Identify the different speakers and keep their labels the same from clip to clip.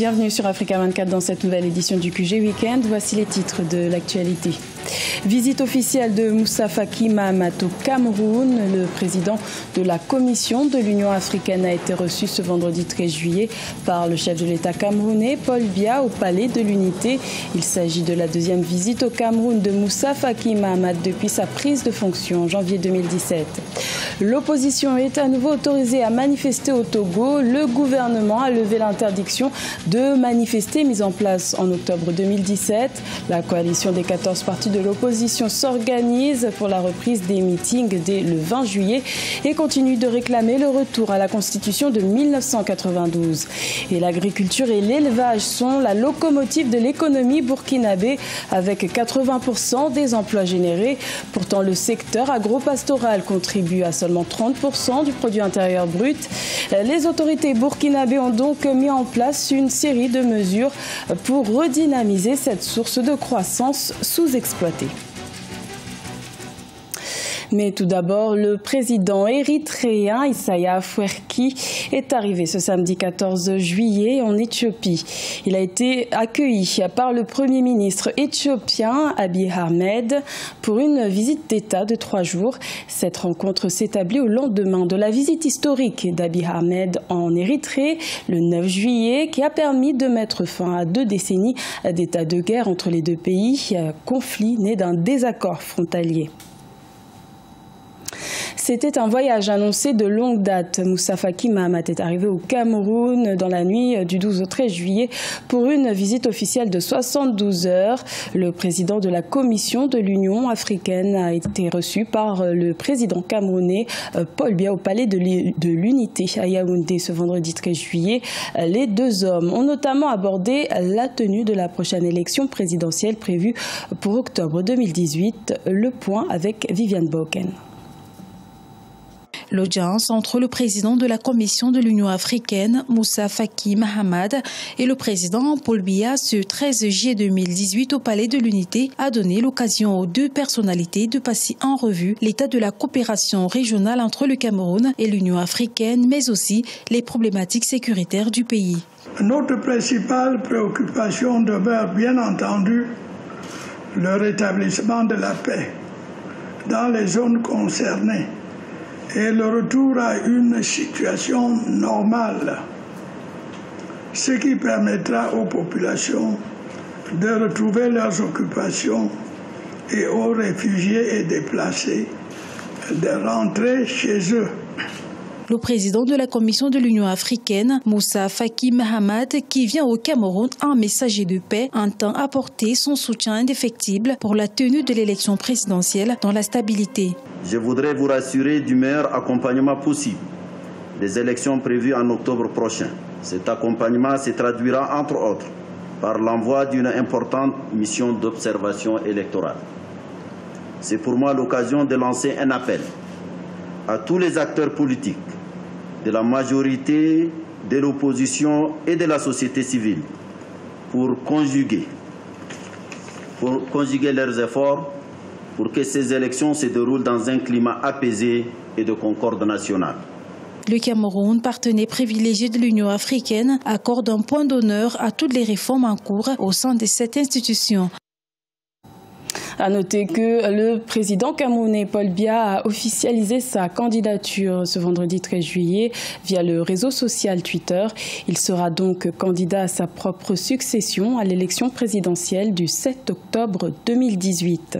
Speaker 1: Bienvenue sur Africa 24 dans cette nouvelle édition du QG Weekend. Voici les titres de l'actualité. Visite officielle de Moussa Faki Mahamat au Cameroun. Le président de la Commission de l'Union africaine a été reçu ce vendredi 13 juillet par le chef de l'État camerounais, Paul Biya, au Palais de l'Unité. Il s'agit de la deuxième visite au Cameroun de Moussa Faki Mahamat depuis sa prise de fonction en janvier 2017. L'opposition est à nouveau autorisée à manifester au Togo. Le gouvernement a levé l'interdiction de manifester mise en place en octobre 2017. La coalition des 14 partis de l'opposition s'organise pour la reprise des meetings dès le 20 juillet et continue de réclamer le retour à la Constitution de 1992. Et l'agriculture et l'élevage sont la locomotive de l'économie burkinabé avec 80% des emplois générés. Pourtant, le secteur agro-pastoral contribue à seulement 30% du produit intérieur brut. Les autorités burkinabées ont donc mis en place une série de mesures pour redynamiser cette source de croissance sous-exploitée. Mais tout d'abord, le président érythréen Isaias Afwerki est arrivé ce samedi 14 juillet en Éthiopie. Il a été accueilli par le Premier ministre éthiopien Abiy Ahmed pour une visite d'État de 3 jours. Cette rencontre s'établit au lendemain de la visite historique d'Abiy Ahmed en Érythrée le 9 juillet qui a permis de mettre fin à 2 décennies d'état de guerre entre les deux pays, conflit né d'un désaccord frontalier. C'était un voyage annoncé de longue date. Moussa Faki Mahamat est arrivé au Cameroun dans la nuit du 12 au 13 juillet pour une visite officielle de 72 heures. Le président de la Commission de l'Union africaine a été reçu par le président camerounais Paul Biya au Palais de l'Unité à Yaoundé ce vendredi 13 juillet. Les deux hommes ont notamment abordé la tenue de la prochaine élection présidentielle prévue pour octobre 2018. Le point avec Viviane Boken.
Speaker 2: L'audience entre le président de la Commission de l'Union africaine, Moussa Faki Mahamat, et le président Paul Biya ce 13 juillet 2018 au Palais de l'Unité a donné l'occasion aux deux personnalités de passer en revue l'état de la coopération régionale entre le Cameroun et l'Union africaine, mais aussi les problématiques sécuritaires du pays.
Speaker 3: Notre principale préoccupation demeure bien entendu le rétablissement de la paix dans les zones concernées et le retour à une situation normale, ce qui permettra aux populations de retrouver leurs occupations et aux réfugiés et déplacés de rentrer chez eux.
Speaker 2: Le président de la Commission de l'Union africaine, Moussa Faki Mahamat, qui vient au Cameroun en messager de paix, entend apporter son soutien indéfectible pour la tenue de l'élection présidentielle dans la stabilité.
Speaker 4: Je voudrais vous rassurer du meilleur accompagnement possible des élections prévues en octobre prochain. Cet accompagnement se traduira entre autres par l'envoi d'une importante mission d'observation électorale. C'est pour moi l'occasion de lancer un appel à tous les acteurs politiques, de la majorité, de l'opposition et de la société civile pour conjuguer leurs efforts pour que ces élections se déroulent dans un climat apaisé et de concorde nationale.
Speaker 2: Le Cameroun, partenaire privilégié de l'Union africaine, accorde un point d'honneur à toutes les réformes en cours au sein de cette institution.
Speaker 1: À noter que le président camerounais Paul Biya a officialisé sa candidature ce vendredi 13 juillet via le réseau social Twitter. Il sera donc candidat à sa propre succession à l'élection présidentielle du 7 octobre 2018.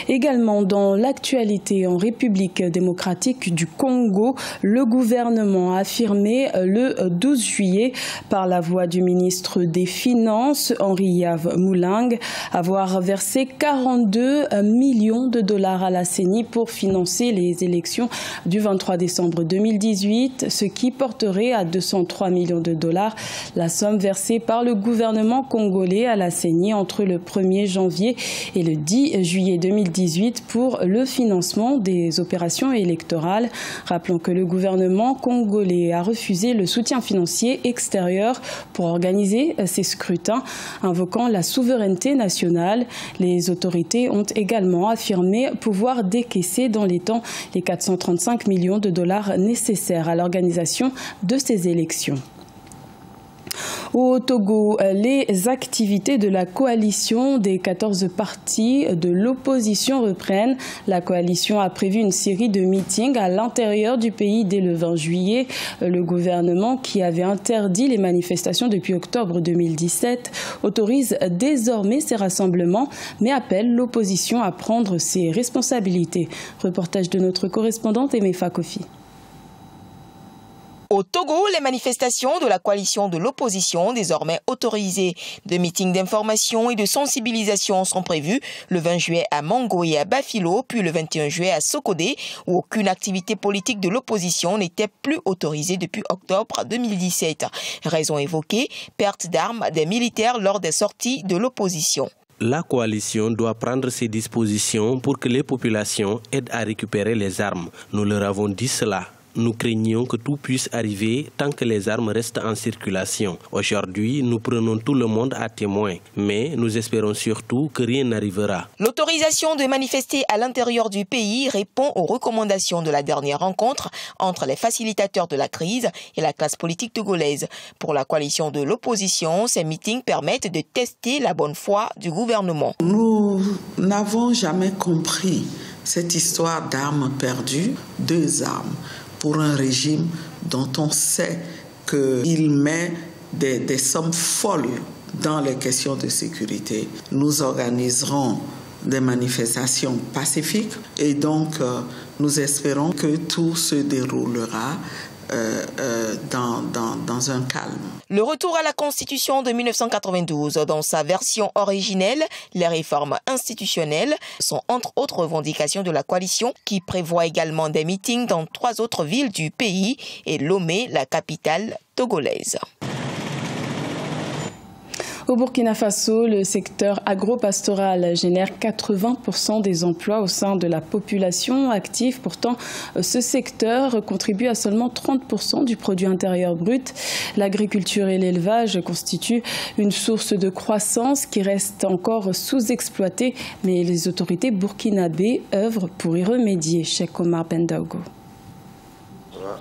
Speaker 1: Également dans l'actualité en République démocratique du Congo, le gouvernement a affirmé le 12 juillet par la voix du ministre des Finances, Henri Yves Moulang, avoir versé 42 millions de dollars à la CENI pour financer les élections du 23 décembre 2018, ce qui porterait à 203 millions de dollars la somme versée par le gouvernement congolais à la CENI entre le 1er janvier et le 10 juillet 2018 pour le financement des opérations électorales. Rappelons que le gouvernement congolais a refusé le soutien financier extérieur pour organiser ces scrutins, invoquant la souveraineté nationale. Les autorités ont également affirmé pouvoir décaisser dans les temps les 435 millions de dollars nécessaires à l'organisation de ces élections. Au Togo, les activités de la coalition des 14 partis de l'opposition reprennent. La coalition a prévu une série de meetings à l'intérieur du pays dès le 20 juillet. Le gouvernement, qui avait interdit les manifestations depuis octobre 2017, autorise désormais ces rassemblements, mais appelle l'opposition à prendre ses responsabilités. Reportage de notre correspondante Emefa Kofi.
Speaker 5: Au Togo, les manifestations de la coalition de l'opposition, désormais autorisées. Deux meetings d'information et de sensibilisation sont prévus le 20 juillet à Mango et à Bafilo, puis le 21 juillet à Sokodé, où aucune activité politique de l'opposition n'était plus autorisée depuis octobre 2017. Raison évoquée, perte d'armes des militaires lors des sorties de l'opposition.
Speaker 6: La coalition doit prendre ses dispositions pour que les populations aident à récupérer les armes. Nous leur avons dit cela. Nous craignons que tout puisse arriver tant que les armes restent en circulation. Aujourd'hui, nous prenons tout le monde à témoin, mais nous espérons surtout que rien n'arrivera.
Speaker 5: L'autorisation de manifester à l'intérieur du pays répond aux recommandations de la dernière rencontre entre les facilitateurs de la crise et la classe politique togolaise. Pour la coalition de l'opposition, ces meetings permettent de tester la bonne foi du gouvernement.
Speaker 7: Nous n'avons jamais compris cette histoire d'armes perdues, 2 armes, pour un régime dont on sait qu'il met des sommes folles dans les questions de sécurité. Nous organiserons des manifestations pacifiques et donc nous espérons que tout se déroulera dans un calme.
Speaker 5: Le retour à la Constitution de 1992, dans sa version originelle, les réformes institutionnelles sont entre autres revendications de la coalition qui prévoit également des meetings dans 3 autres villes du pays et Lomé, la capitale togolaise.
Speaker 1: Au Burkina Faso, le secteur agropastoral génère 80% des emplois au sein de la population active. Pourtant, ce secteur contribue à seulement 30% du produit intérieur brut. L'agriculture et l'élevage constituent une source de croissance qui reste encore sous-exploitée, mais les autorités burkinabées œuvrent pour y remédier. Cheikh Omar Bendaogo.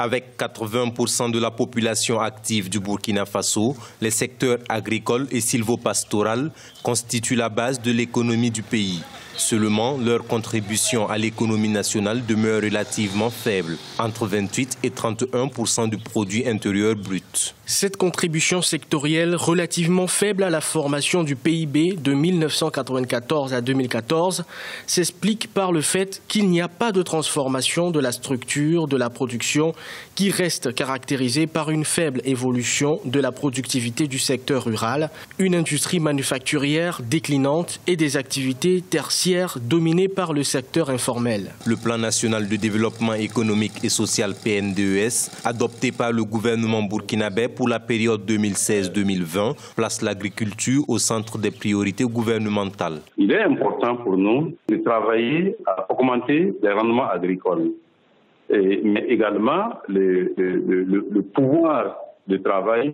Speaker 8: Avec 80% de la population active du Burkina Faso, les secteurs agricoles et sylvopastoral constituent la base de l'économie du pays. Seulement, leur contribution à l'économie nationale demeure relativement faible, entre 28 et 31% du produit intérieur brut.
Speaker 9: Cette contribution sectorielle relativement faible à la formation du PIB de 1994 à 2014 s'explique par le fait qu'il n'y a pas de transformation de la structure de la production qui reste caractérisée par une faible évolution de la productivité du secteur rural, une industrie manufacturière déclinante et des activités tertiaires dominées par le secteur informel.
Speaker 8: Le plan national de développement économique et social PNDES, adopté par le gouvernement burkinabé pour la période 2016-2020, place l'agriculture au centre des priorités gouvernementales.
Speaker 10: Il est important pour nous de travailler à augmenter les rendements agricoles, mais également le pouvoir de travail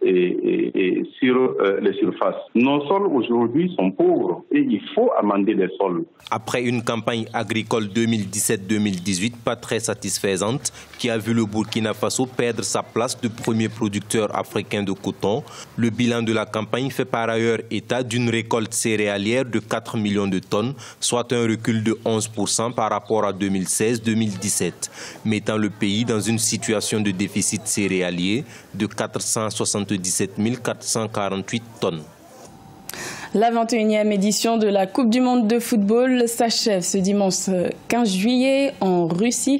Speaker 10: et sur les surfaces. Nos sols aujourd'hui sont pauvres et il faut amender les sols.
Speaker 8: Après une campagne agricole 2017-2018 pas très satisfaisante qui a vu le Burkina Faso perdre sa place de premier producteur africain de coton, le bilan de la campagne fait par ailleurs état d'une récolte céréalière de 4 millions de tonnes, soit un recul de 11% par rapport à 2016-2017, mettant le pays dans une situation de déficit céréalier de 477 448 tonnes.
Speaker 1: La 21e édition de la Coupe du monde de football s'achève ce dimanche 15 juillet en Russie.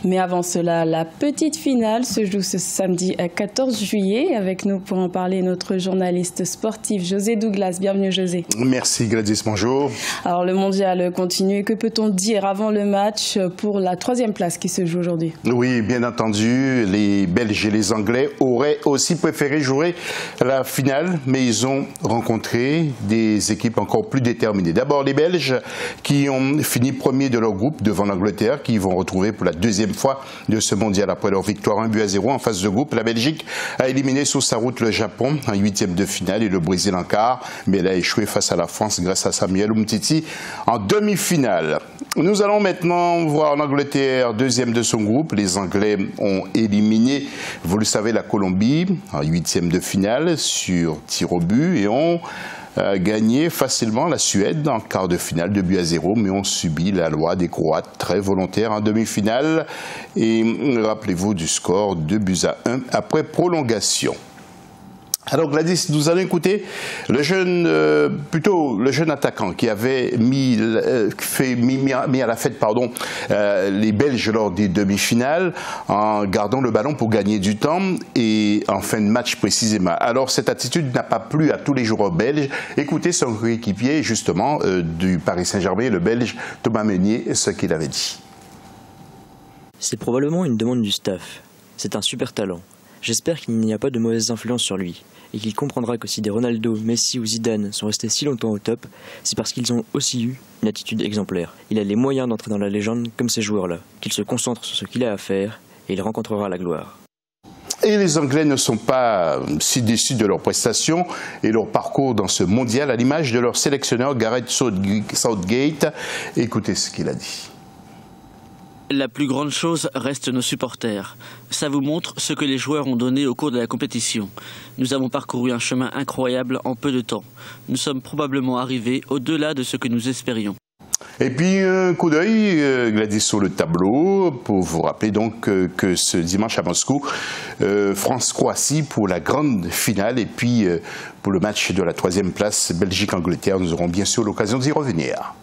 Speaker 1: Mais avant cela, la petite finale se joue ce samedi 14 juillet. Avec nous pour en parler, notre journaliste sportif José Douglas. Bienvenue José.
Speaker 11: Merci Gladys, bonjour.
Speaker 1: Alors le mondial continue. Que peut-on dire avant le match pour la 3e place qui se joue aujourd'hui?
Speaker 11: Oui, bien entendu, les Belges et les Anglais auraient aussi préféré jouer la finale, mais ils ont rencontré des des équipes encore plus déterminées. D'abord les Belges qui ont fini premier de leur groupe devant l'Angleterre, qui vont retrouver pour la deuxième fois de ce mondial après leur victoire 1-0 en phase de groupe. La Belgique a éliminé sur sa route le Japon en huitième de finale et le Brésil en quart, mais elle a échoué face à la France grâce à Samuel Umtiti en demi-finale. Nous allons maintenant voir l'Angleterre, deuxième de son groupe. Les Anglais ont éliminé, vous le savez, la Colombie en huitième de finale sur tir au but et ont gagné facilement la Suède en quart de finale 2-0, mais ont subi la loi des Croates très volontaires en demi-finale. Et rappelez-vous du score 2-1 après prolongation. Alors Gladys, nous allons écouter le jeune, le jeune attaquant qui avait mis à la fête les Belges lors des demi-finales en gardant le ballon pour gagner du temps et en fin de match précisément. Alors cette attitude n'a pas plu à tous les joueurs belges. Écoutez son coéquipier justement du Paris Saint-Germain, le Belge Thomas Meunier, ce qu'il avait dit.
Speaker 12: C'est probablement une demande du staff. C'est un super talent. J'espère qu'il n'y a pas de mauvaise influence sur lui et qu'il comprendra que si des Ronaldo, Messi ou Zidane sont restés si longtemps au top, c'est parce qu'ils ont aussi eu une attitude exemplaire. Il a les moyens d'entrer dans la légende comme ces joueurs-là, qu'il se concentre sur ce qu'il a à faire et il rencontrera la gloire.
Speaker 11: Et les Anglais ne sont pas si déçus de leur prestation et leur parcours dans ce mondial à l'image de leur sélectionneur Gareth Southgate. Écoutez ce qu'il a dit.
Speaker 13: La plus grande chose reste nos supporters. Ça vous montre ce que les joueurs ont donné au cours de la compétition. Nous avons parcouru un chemin incroyable en peu de temps. Nous sommes probablement arrivés au-delà de ce que nous espérions.
Speaker 11: Et puis un coup d'œil, Gladys, sur le tableau, pour vous rappeler donc que ce dimanche à Moscou, France-Croatie pour la grande finale et puis pour le match de la 3e place Belgique-Angleterre, nous aurons bien sûr l'occasion d'y revenir.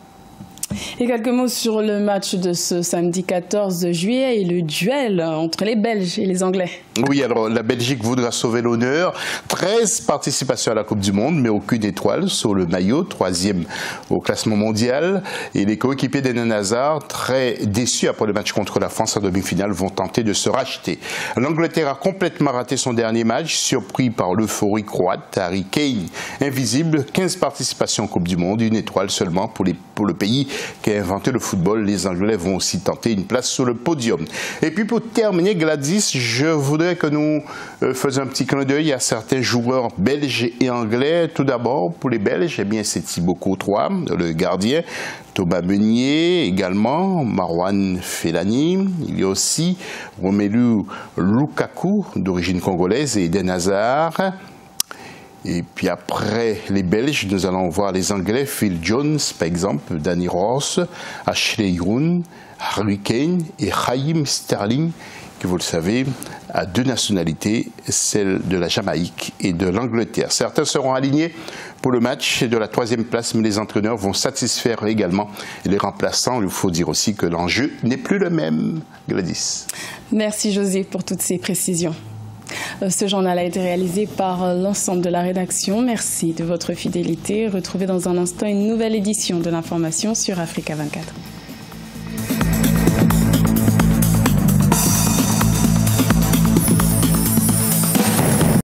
Speaker 1: Et quelques mots sur le match de ce samedi 14 juillet et le duel entre les Belges et les Anglais.
Speaker 11: Oui, alors la Belgique voudra sauver l'honneur. 13 participations à la Coupe du Monde, mais aucune étoile sur le maillot, 3e au classement mondial. Et les coéquipiers d'Eden Hazard, très déçus après le match contre la France en demi-finale, vont tenter de se racheter. L'Angleterre a complètement raté son dernier match, surpris par l'euphorie croate. Harry Kane, invisible, 15 participations en Coupe du Monde, une étoile seulement pour le pays qui a inventé le football. Les Anglais vont aussi tenter une place sur le podium. Et puis pour terminer, Gladys, je voudrais que nous faisions un petit clin d'œil à certains joueurs belges et anglais. Tout d'abord, pour les Belges, eh bien c'est Thibaut Courtois, le gardien, Thomas Meunier également, Marouane Fellaini, il y a aussi Romelu Lukaku, d'origine congolaise, et Eden Hazard. Et puis après les Belges, nous allons voir les Anglais, Phil Jones par exemple, Danny Rose, Ashley Young, Harry Kane et Raheem Sterling, qui vous le savez, a 2 nationalités, celle de la Jamaïque et de l'Angleterre. Certains seront alignés pour le match de la 3e place, mais les entraîneurs vont satisfaire également les remplaçants. Il faut dire aussi que l'enjeu n'est plus le même. Gladys.
Speaker 1: Merci José pour toutes ces précisions. Ce journal a été réalisé par l'ensemble de la rédaction. Merci de votre fidélité. Retrouvez dans un instant une nouvelle édition de l'information sur Africa 24.